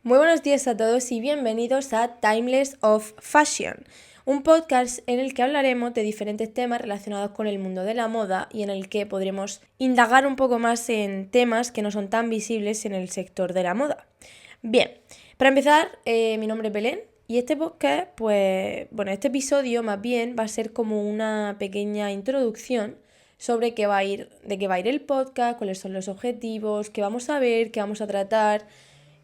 Muy buenos días a todos y bienvenidos a Timeless of Fashion, un podcast en el que hablaremos de diferentes temas relacionados con el mundo de la moda y en el que podremos indagar un poco más en temas que no son tan visibles en el sector de la moda. Bien, para empezar, mi nombre es Belén y este podcast, este episodio más bien va a ser como una pequeña introducción sobre de qué va a ir el podcast, cuáles son los objetivos, qué vamos a ver, qué vamos a tratar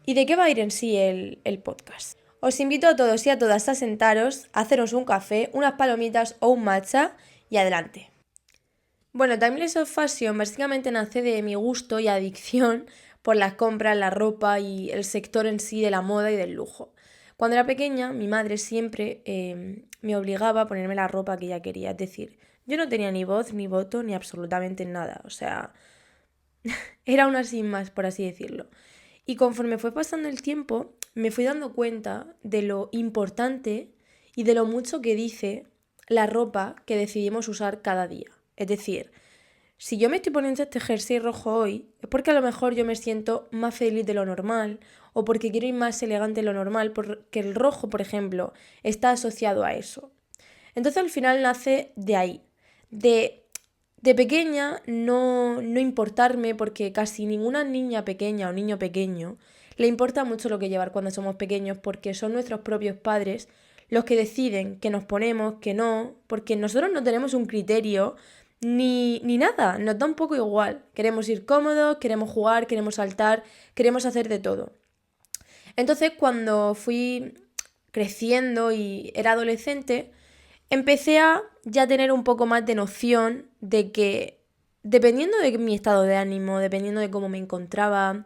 y de qué va a ir en sí el podcast. Os invito a todos y a todas a sentaros, a haceros un café, unas palomitas o un matcha y adelante. Bueno, Timeless of Fashion básicamente nace de mi gusto y adicción por las compras, la ropa y el sector en sí de la moda y del lujo. Cuando era pequeña, mi madre siempre me obligaba a ponerme la ropa que ella quería. Es decir, yo no tenía ni voz, ni voto, ni absolutamente nada. O sea, era una sin más, por así decirlo. Y conforme fue pasando el tiempo, me fui dando cuenta de lo importante y de lo mucho que dice la ropa que decidimos usar cada día. Es decir, si yo me estoy poniendo este jersey rojo hoy, es porque a lo mejor yo me siento más feliz de lo normal o porque quiero ir más elegante de lo normal, porque el rojo, por ejemplo, está asociado a eso. Entonces al final nace de ahí, de pequeña no importarme, porque casi ninguna niña pequeña o niño pequeño le importa mucho lo que llevar cuando somos pequeños, porque son nuestros propios padres los que deciden que nos ponemos, que no, porque nosotros no tenemos un criterio ni nada, nos da un poco igual. Queremos ir cómodos, queremos jugar, queremos saltar, queremos hacer de todo. Entonces cuando fui creciendo y era adolescente, empecé a ya tener un poco más de noción de que, dependiendo de mi estado de ánimo, dependiendo de cómo me encontraba,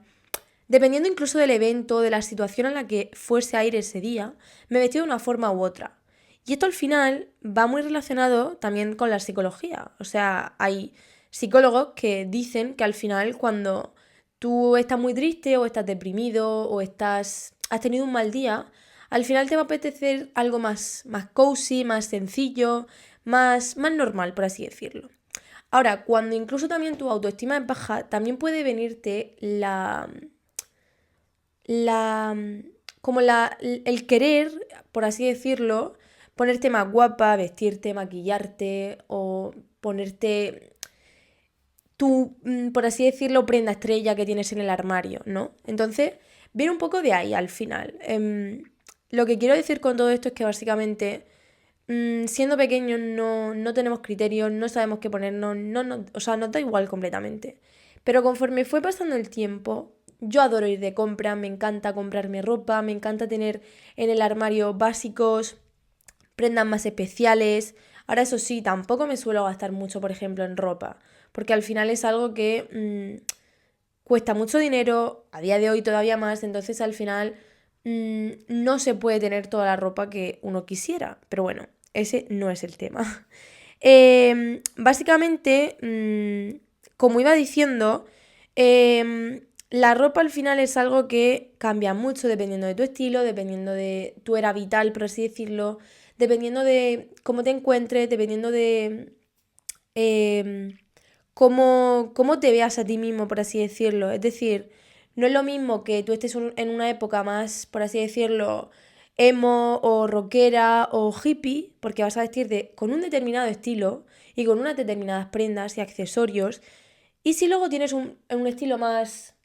dependiendo incluso del evento, de la situación en la que fuese a ir ese día, me vestía de una forma u otra. Y esto al final va muy relacionado también con la psicología. O sea, hay psicólogos que dicen que al final cuando tú estás muy triste o estás deprimido o has tenido un mal día, al final te va a apetecer algo más cozy, más sencillo, más normal, por así decirlo. Ahora, cuando incluso también tu autoestima es baja, también puede venirte la, el querer, por así decirlo, ponerte más guapa, vestirte, maquillarte o ponerte tu, por así decirlo, prenda estrella que tienes en el armario, ¿no? Entonces, viene un poco de ahí al final. Lo que quiero decir con todo esto es que básicamente, siendo pequeños no tenemos criterios, no sabemos qué ponernos, o sea, nos da igual completamente. Pero conforme fue pasando el tiempo, yo adoro ir de compra, me encanta comprarme ropa, me encanta tener en el armario básicos, prendas más especiales. Ahora eso sí, tampoco me suelo gastar mucho, por ejemplo, en ropa, porque al final es algo que cuesta mucho dinero, a día de hoy todavía más, entonces al final no se puede tener toda la ropa que uno quisiera, pero bueno, ese no es el tema. Básicamente, como iba diciendo, la ropa al final es algo que cambia mucho dependiendo de tu estilo, dependiendo de tu era vital, por así decirlo, dependiendo de cómo te encuentres, dependiendo de eh, cómo te veas a ti mismo, por así decirlo. Es decir, no es lo mismo que tú estés en una época más, por así decirlo, emo o rockera o hippie, porque vas a vestirte con un determinado estilo y con unas determinadas prendas y accesorios. Y si luego tienes un estilo más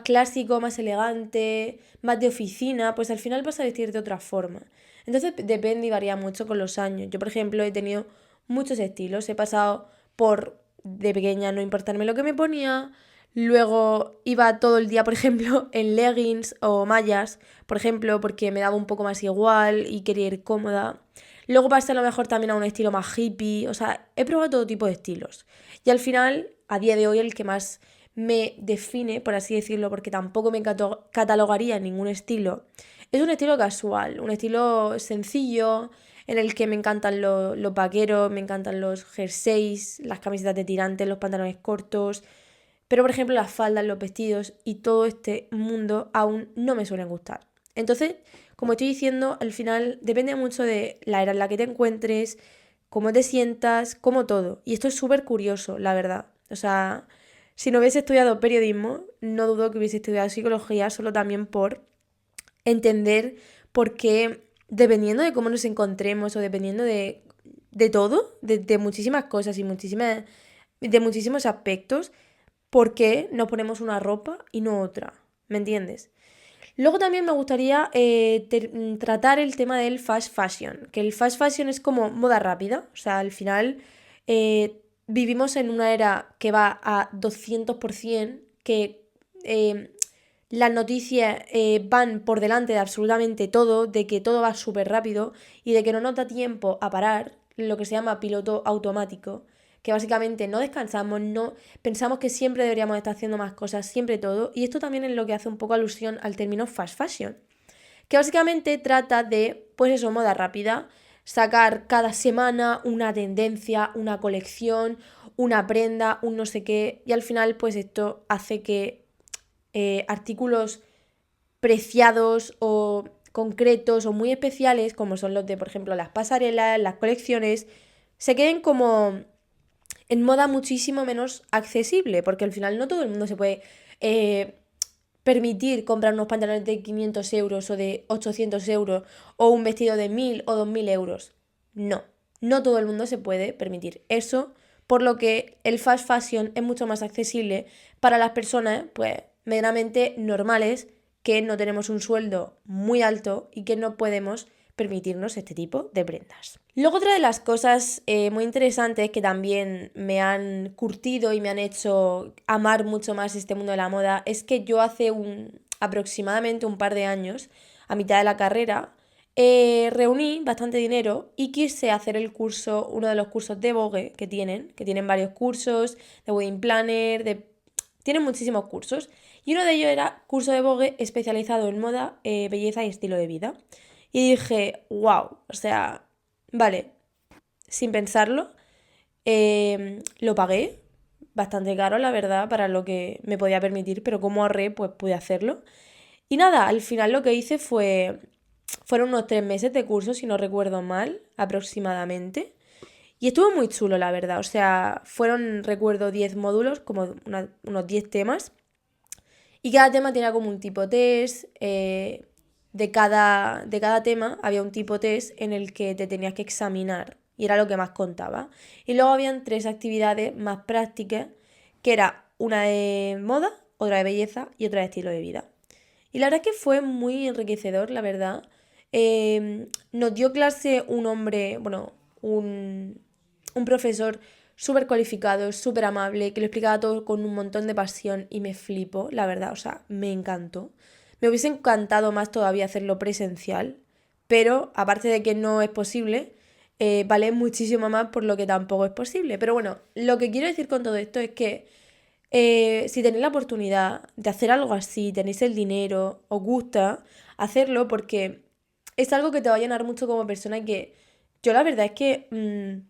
clásico, más elegante, más de oficina, pues al final vas a vestir de otra forma. Entonces depende y varía mucho con los años. Yo, por ejemplo, he tenido muchos estilos. He pasado por de pequeña no importarme lo que me ponía. Luego iba todo el día, por ejemplo, en leggings o mallas, por ejemplo, porque me daba un poco más igual y quería ir cómoda. Luego pasé a lo mejor también a un estilo más hippie. O sea, he probado todo tipo de estilos. Y al final, a día de hoy, el que más me define, por así decirlo, porque tampoco me catalogaría en ningún estilo, es un estilo casual, un estilo sencillo, en el que me encantan los vaqueros, me encantan los jerseys, las camisetas de tirantes, los pantalones cortos, pero por ejemplo las faldas, los vestidos y todo este mundo aún no me suelen gustar. Entonces, como estoy diciendo, al final depende mucho de la era en la que te encuentres, cómo te sientas, como todo. Y esto es súper curioso, la verdad. O sea, si no hubiese estudiado periodismo, no dudo que hubiese estudiado psicología solo también por entender por qué, dependiendo de cómo nos encontremos o dependiendo de todo, de muchísimas cosas y de muchísimos aspectos, por qué nos ponemos una ropa y no otra, ¿me entiendes? Luego también me gustaría tratar el tema del fast fashion, que el fast fashion es como moda rápida, o sea, al final vivimos en una era que va a 200%, que eh, las noticias van por delante de absolutamente todo, de que todo va súper rápido y de que no nos da tiempo a parar, lo que se llama piloto automático, que básicamente no descansamos, no pensamos que siempre deberíamos estar haciendo más cosas, siempre todo, y esto también es lo que hace un poco alusión al término fast fashion, que básicamente trata de, pues eso, moda rápida, sacar cada semana una tendencia, una colección, una prenda, un no sé qué, y al final pues esto hace que artículos preciados o concretos o muy especiales, como son los de, por ejemplo, las pasarelas, las colecciones, se queden como en moda muchísimo menos accesible, porque al final no todo el mundo se puede eh, permitir comprar unos pantalones de 500 euros o de 800 euros o un vestido de 1000 o 2000 euros. No, no todo el mundo se puede permitir eso, por lo que el fast fashion es mucho más accesible para las personas, pues, meramente normales, que no tenemos un sueldo muy alto y que no podemos permitirnos este tipo de prendas. Luego otra de las cosas muy interesantes que también me han curtido y me han hecho amar mucho más este mundo de la moda es que yo hace aproximadamente un par de años, a mitad de la carrera, reuní bastante dinero y quise hacer uno de los cursos de Vogue que tienen varios cursos, de Wedding Planner, tienen muchísimos cursos. Y uno de ellos era curso de Vogue especializado en moda, belleza y estilo de vida. Y dije, wow, o sea, vale, sin pensarlo, lo pagué, bastante caro, la verdad, para lo que me podía permitir, pero como ahorré, pues pude hacerlo. Y nada, al final lo que hice fueron unos 3 meses de curso, si no recuerdo mal, aproximadamente. Y estuvo muy chulo, la verdad. O sea, recuerdo, 10 módulos, como unos 10 temas. Y cada tema tenía como un tipo test. De cada tema había un tipo test en el que te tenías que examinar. Y era lo que más contaba. Y luego habían 3 actividades más prácticas, que era una de moda, otra de belleza y otra de estilo de vida. Y la verdad es que fue muy enriquecedor, la verdad. Nos dio clase un hombre, bueno, un profesor súper cualificado, súper amable, que lo explicaba todo con un montón de pasión y me flipó, la verdad, o sea, me encantó. Me hubiese encantado más todavía hacerlo presencial, pero aparte de que no es posible, vale muchísimo más por lo que tampoco es posible. Pero bueno, lo que quiero decir con todo esto es que si tenéis la oportunidad de hacer algo así, tenéis el dinero, os gusta, hacerlo porque es algo que te va a llenar mucho como persona y que yo la verdad es que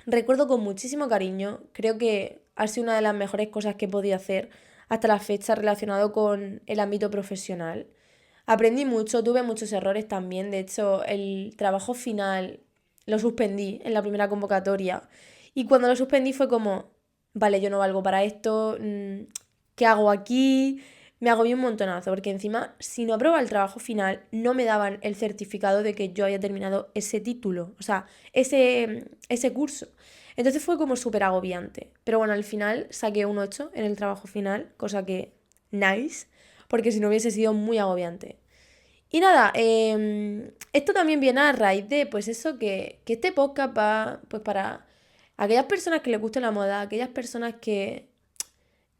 recuerdo con muchísimo cariño. Creo que ha sido una de las mejores cosas que he podido hacer hasta la fecha relacionado con el ámbito profesional. Aprendí mucho, tuve muchos errores también. De hecho, el trabajo final lo suspendí en la primera convocatoria. Y cuando lo suspendí fue como, vale, yo no valgo para esto, ¿qué hago aquí? Me agobié un montonazo, porque encima, si no aprobaba el trabajo final, no me daban el certificado de que yo había terminado ese título, o sea, ese curso. Entonces fue como súper agobiante. Pero bueno, al final saqué un 8 en el trabajo final, cosa que nice, porque si no hubiese sido muy agobiante. Y nada, esto también viene a raíz de, pues eso, que este podcast va, pues para aquellas personas que les guste la moda, aquellas personas que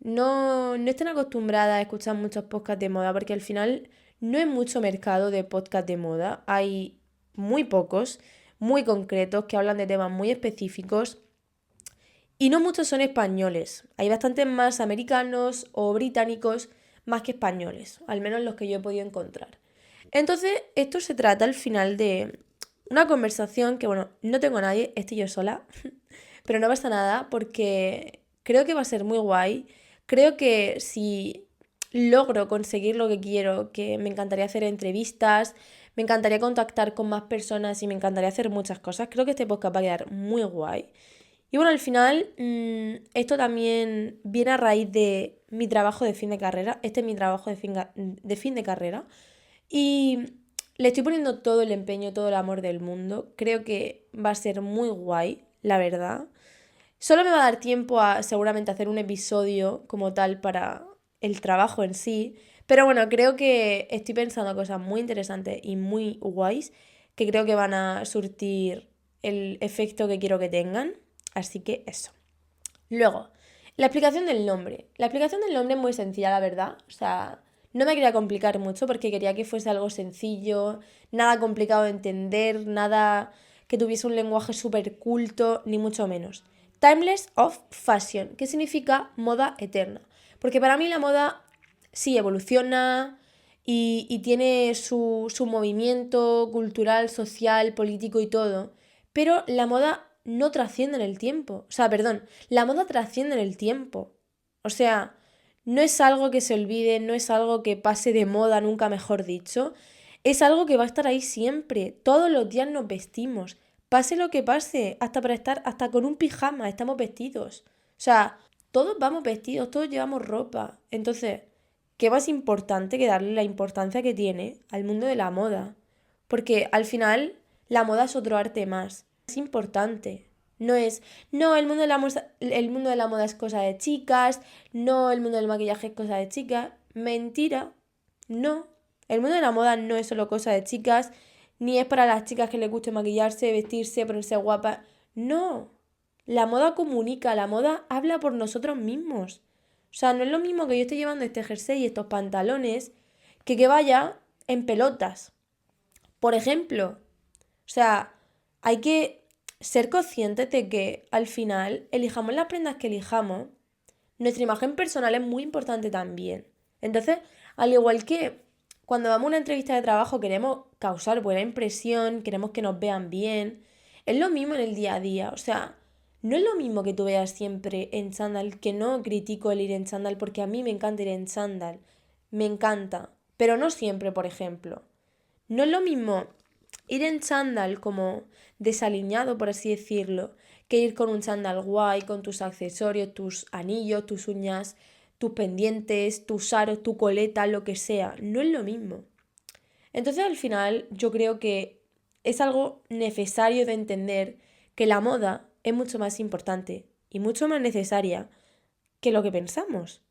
no estén acostumbradas a escuchar muchos podcasts de moda, porque al final no hay mucho mercado de podcast de moda, hay muy pocos, muy concretos, que hablan de temas muy específicos, y no muchos son españoles, hay bastantes más americanos o británicos más que españoles, al menos los que yo he podido encontrar. Entonces, esto se trata al final de una conversación que, bueno, no tengo a nadie, estoy yo sola, pero no pasa nada porque creo que va a ser muy guay. Creo que si logro conseguir lo que quiero, que me encantaría hacer entrevistas, me encantaría contactar con más personas y me encantaría hacer muchas cosas, creo que este podcast va a quedar muy guay. Y bueno, al final, esto también viene a raíz de mi trabajo de fin de carrera. Este es mi trabajo de fin de carrera. Y le estoy poniendo todo el empeño, todo el amor del mundo. Creo que va a ser muy guay, la verdad. Solo me va a dar tiempo a seguramente hacer un episodio como tal para el trabajo en sí. Pero bueno, creo que estoy pensando cosas muy interesantes y muy guays que creo que van a surtir el efecto que quiero que tengan. Así que eso. Luego, la explicación del nombre. La explicación del nombre es muy sencilla, la verdad. O sea, no me quería complicar mucho porque quería que fuese algo sencillo, nada complicado de entender, nada que tuviese un lenguaje súper culto, ni mucho menos. Timeless of Fashion, que significa moda eterna. Porque para mí la moda sí evoluciona y tiene su movimiento cultural, social, político y todo, pero la moda no trasciende en el tiempo. O sea, perdón, la moda trasciende en el tiempo. O sea, no es algo que se olvide, no es algo que pase de moda, nunca mejor dicho. Es algo que va a estar ahí siempre. Todos los días nos vestimos. Pase lo que pase, hasta para estar, hasta con un pijama estamos vestidos. O sea, todos vamos vestidos, todos llevamos ropa. Entonces, ¿qué más importante que darle la importancia que tiene al mundo de la moda? Porque al final la moda es otro arte más. Es importante. No es, no, el mundo de la moda es cosa de chicas, no, el mundo del maquillaje es cosa de chicas. Mentira. No. El mundo de la moda no es solo cosa de chicas, ni es para las chicas que les guste maquillarse, vestirse, ponerse guapas. No. La moda comunica, la moda habla por nosotros mismos. O sea, no es lo mismo que yo esté llevando este jersey y estos pantalones que vaya en pelotas. Por ejemplo. O sea, hay que ser conscientes de que al final, elijamos las prendas que elijamos, nuestra imagen personal es muy importante también. Entonces, al igual que cuando vamos a una entrevista de trabajo queremos causar buena impresión, queremos que nos vean bien, es lo mismo en el día a día. O sea, no es lo mismo que tú veas siempre en chándal, que no critico el ir en chándal porque a mí me encanta ir en chándal. Me encanta. Pero no siempre, por ejemplo. No es lo mismo ir en chándal como desaliñado, por así decirlo, que ir con un chándal guay, con tus accesorios, tus anillos, tus uñas, tus pendientes, tus aros, tu coleta, lo que sea. No es lo mismo. Entonces al final yo creo que es algo necesario de entender que la moda es mucho más importante y mucho más necesaria que lo que pensamos.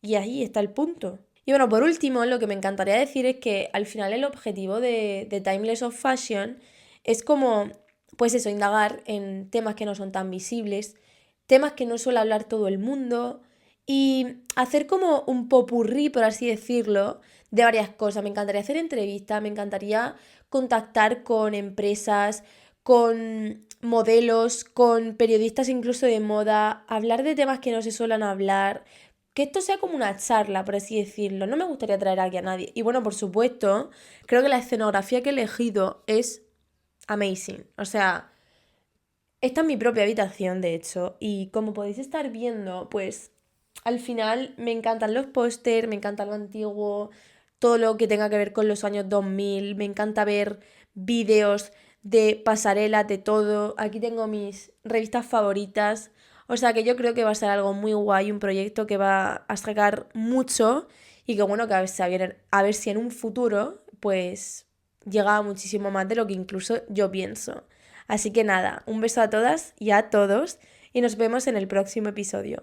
Y ahí está el punto. Y bueno, por último, lo que me encantaría decir es que al final el objetivo de Timeless of Fashion es como, pues eso, indagar en temas que no son tan visibles, temas que no suele hablar todo el mundo y hacer como un popurrí, por así decirlo, de varias cosas. Me encantaría hacer entrevistas, me encantaría contactar con empresas, con modelos, con periodistas incluso de moda, hablar de temas que no se suelen hablar, que esto sea como una charla, por así decirlo. No me gustaría traer aquí a nadie. Y bueno, por supuesto, creo que la escenografía que he elegido es amazing. O sea, esta es mi propia habitación, de hecho. Y como podéis estar viendo, pues al final me encantan los pósters, me encanta lo antiguo, todo lo que tenga que ver con los años 2000. Me encanta ver vídeos de pasarelas, de todo. Aquí tengo mis revistas favoritas. O sea que yo creo que va a ser algo muy guay, un proyecto que va a sacar mucho y que bueno, que a ver si en un futuro pues llega a muchísimo más de lo que incluso yo pienso. Así que nada, un beso a todas y a todos y nos vemos en el próximo episodio.